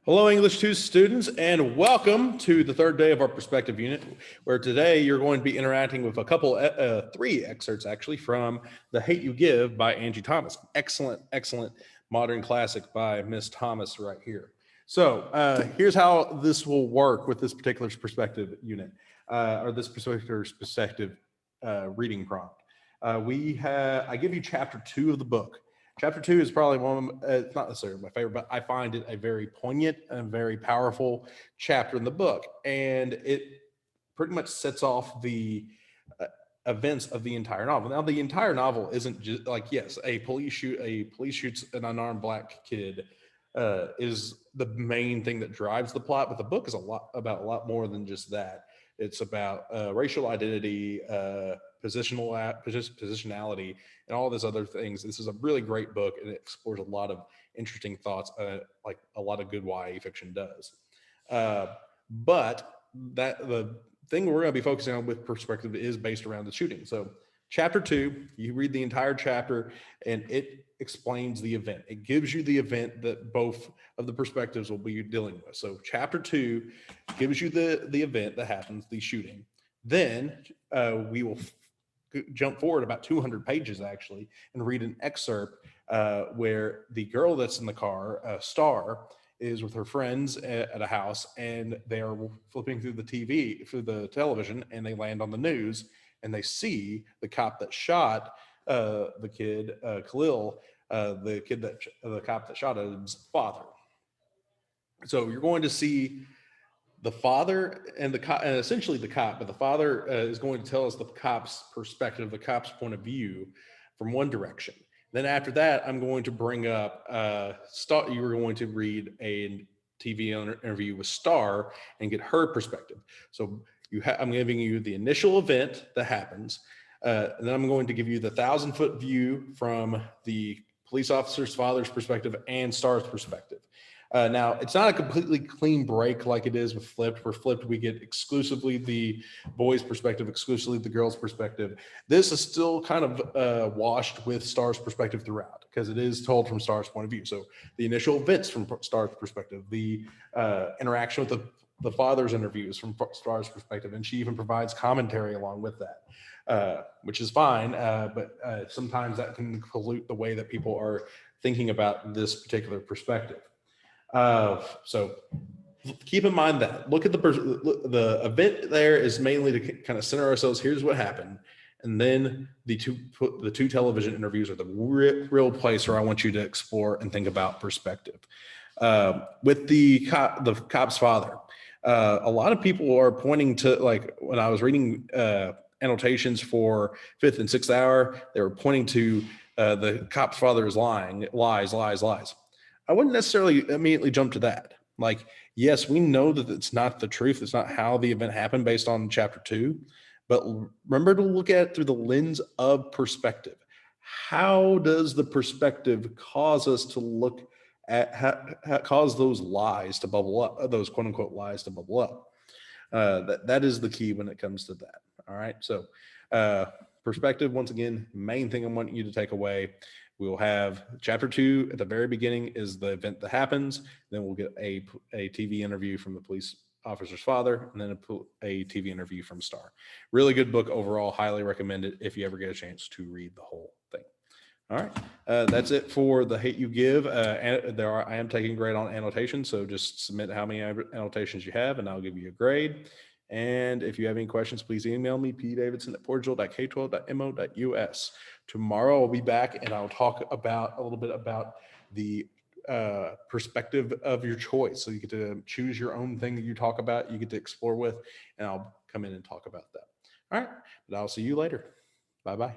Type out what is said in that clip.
Hello, English 2 students, and welcome to the third day of our perspective unit, where today you're going to be interacting with a couple, three excerpts actually from The Hate You Give by Angie Thomas. Excellent, excellent modern classic by Miss Thomas right here. So here's how this will work with this particular perspective unit, or this particular perspective reading prompt. I give you chapter 2 of the book. Chapter 2 is probably it's not necessarily my favorite, but I find it a very poignant and very powerful chapter in the book. And it pretty much sets off the events of the entire novel. Now, the entire novel isn't just like, yes, a police shoots an unarmed black kid is the main thing that drives the plot, but the book is a lot more than just that. It's about racial identity, positionality, and all these other things. This is a really great book, and it explores a lot of interesting thoughts, like a lot of good YA fiction does. But the thing we're going to be focusing on with perspective is based around the shooting. So chapter 2, you read the entire chapter, and it explains the event. It gives you the event that both of the perspectives will be dealing with. So chapter 2 gives you the event that happens, the shooting. Then we will jump forward about 200 pages actually and read an excerpt where the girl that's in the car, Star, is with her friends at a house, and they are flipping through the television, and they land on the news, and they see the cop that shot the kid, Khalil, the cop that shot his father. So you're going to see the father and and essentially the cop, but the father is going to tell us the cop's perspective, the cop's point of view from one direction. Then after that, I'm going to bring up Star. You were going to read a TV interview with Star and get her perspective. So I'm giving you the initial event that happens, and then I'm going to give you the 1,000-foot view from the police officer's father's perspective and Star's perspective. Now, it's not a completely clean break like it is with Flipped, where Flipped we get exclusively the boys' perspective, exclusively the girls' perspective. This is still kind of washed with Star's perspective throughout, because it is told from Star's point of view. So the initial events from Star's perspective, the interaction with the father's interviews from Star's perspective, and she even provides commentary along with that, which is fine, but sometimes that can pollute the way that people are thinking about this particular perspective. So keep in mind that look at the event there is mainly to kind of center ourselves. Here's what happened. And then the two television interviews are the real place where I want you to explore and think about perspective. With the cop's father, a lot of people are pointing to, like when I was reading annotations for 5th and 6th hour, they were pointing to the cop's father is lying, lies. I wouldn't necessarily immediately jump to that. Like, yes, we know that it's not the truth. It's not how the event happened based on chapter 2, but remember to look at it through the lens of perspective. How does the perspective cause us to look at, cause those lies to bubble up, those quote unquote lies to bubble up? That is the key when it comes to that. All right. So perspective, once again, main thing I want you to take away. We will have chapter 2 at the very beginning is the event that happens. Then we'll get a TV interview from the police officer's father, and then a TV interview from Star. Really good book overall. Highly recommend it if you ever get a chance to read the whole thing. All right, that's it for The Hate You Give. I am taking grade on annotation, so just submit how many annotations you have, and I'll give you a grade. And if you have any questions, please email me, pdavidson@portugal.k12.mo.us. Tomorrow I'll be back, and I'll talk about a little bit about the perspective of your choice. So you get to choose your own thing that you talk about, you get to explore with, and I'll come in and talk about that. All right, but I'll see you later. Bye-bye.